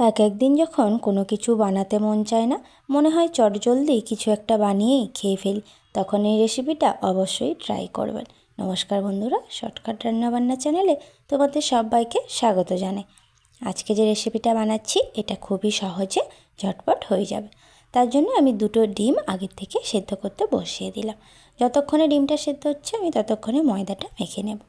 এক একদিন যখন কোনো কিছু বানাতে মন চায় না, মনে হয় চটজলদি কিছু একটা বানিয়েই খেয়ে ফেলি, তখন এই রেসিপিটা অবশ্যই ট্রাই করবেন। নমস্কার বন্ধুরা, শর্টকাট রান্নাবান্না চ্যানেলে তোমাদের সবাইকে স্বাগত জানাই। আজকে যে রেসিপিটা বানাচ্ছি এটা খুবই সহজে ঝটপট হয়ে যাবে। তার জন্য আমি দুটো ডিম আগের থেকে সেদ্ধ করতে বসিয়ে দিলাম। যতক্ষণে ডিমটা সেদ্ধ হচ্ছে আমি ততক্ষণে ময়দাটা মেখে নেব।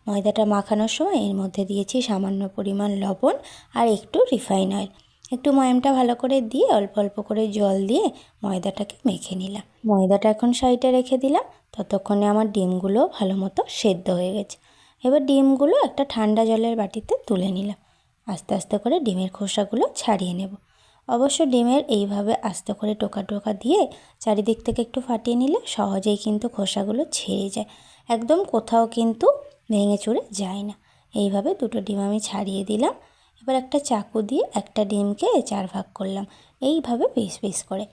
ময়দাটা মাখানোর সময় এর মধ্যে দিয়েছি সামান্য পরিমাণ লবণ আর একটু রিফাইন অয়েল। একটু ময়ামটা ভালো করে দিয়ে অল্প অল্প করে জল দিয়ে ময়দাটাকে মেখে নিলাম। ময়দাটা এখন সাইডে রেখে দিলাম। ততক্ষণে আমার ডিমগুলো ভালো মতো সেদ্ধ হয়ে গেছে। এবার ডিমগুলো একটা ঠান্ডা জলের বাটিতে তুলে নিলাম। আস্তে আস্তে করে ডিমের খোসাগুলো ছাড়িয়ে নেব। অবশ্য ডিমের এইভাবে আস্তে করে টোকা টোকা দিয়ে চারিদিক থেকে একটু ফাটিয়ে নিলে সহজেই কিন্তু খোসাগুলো ছেড়ে যায়, একদম কোথাও কিন্তু ভেঙে চুরে যায় না। এইভাবে দুটো ডিম আমি ছাড়িয়ে দিলাম। এবার একটা চাকু দিয়ে একটা ডিমকে 4 ভাগ করলাম, এইভাবে পিস পিস করে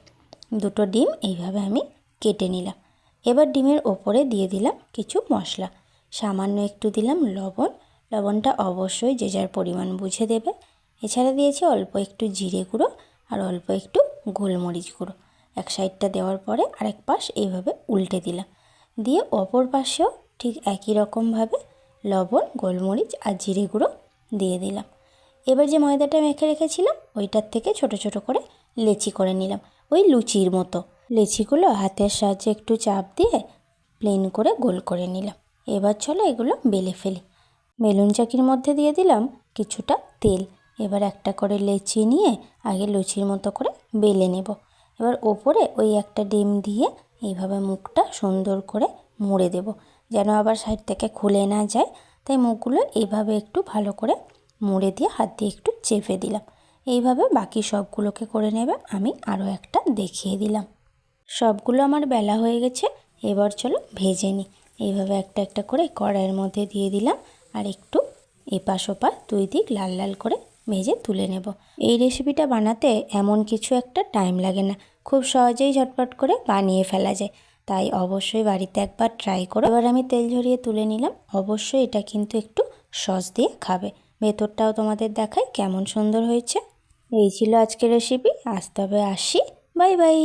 দুটো ডিম এইভাবে আমি কেটে নিলাম। এবার ডিমের ওপরে দিয়ে দিলাম কিছু মশলা, সামান্য একটু দিলাম লবণ। লবণটা অবশ্যই যে যার পরিমাণ বুঝে দেবে। এছাড়া দিয়েছি অল্প একটু জিরে গুঁড়ো আর অল্প একটু গোলমরিচ গুঁড়ো। এক সাইডটা দেওয়ার পরে আরেক পাশ এইভাবে উল্টে দিলাম, দিয়ে অপর পাশেও ঠিক একই রকমভাবে লবণ, গোলমরিচ আর জিরে গুঁড়ো দিয়ে দিলাম। এবার যে ময়দাটা মেখে রেখেছিলাম ওইটার থেকে ছোট ছোট করে লেচি করে নিলাম, ওই লুচির মতো। লেচিগুলো হাতের সাহায্যে একটু চাপ দিয়ে প্লেন করে গোল করে নিলাম। এবার চলো এগুলো বেলে ফেলি। বেলুন চাকির মধ্যে দিয়ে দিলাম কিছুটা তেল। এবার একটা করে লেচি নিয়ে আগে লুচির মতো করে বেলে নেব। এবার ওপরে ওই একটা ডিম দিয়ে এইভাবে মুখটা সুন্দর করে মুড়ে দেব, যেন আবার সাইড থেকে খুলে না যায়। তাই মুখগুলো এইভাবে একটু ভালো করে মুড়ে দিয়ে হাত দিয়ে একটু চেপে দিলাম। এইভাবে বাকি সবগুলোকে করে নেবে। আমি আরও একটা দেখিয়ে দিলাম। সবগুলো আমার বেলা হয়ে গেছে। এবার চলো ভেজে নিই। এইভাবে একটা একটা করে কড়াইয়ের মধ্যে দিয়ে দিলাম আর একটু এপাশ ওপাশ দুই দিক লাল লাল করে ভেজে তুলে নেব। এই রেসিপিটা বানাতে এমন কিছু একটা টাইম লাগে না, খুব সহজেই ঝটপট করে বানিয়ে ফেলা যায়। তাই অবশ্যই বাড়িতে একবার ট্রাই করো। এবার আমি তেল ঝরিয়ে তুলে নিলাম। অবশ্যই এটা কিন্তু একটু সস দিয়ে খাবে। ভেতরটাও তোমাদের দেখাই কেমন সুন্দর হয়েছে। এই ছিল আজকের রেসিপি। আজ তবে আসি, বাই বাই।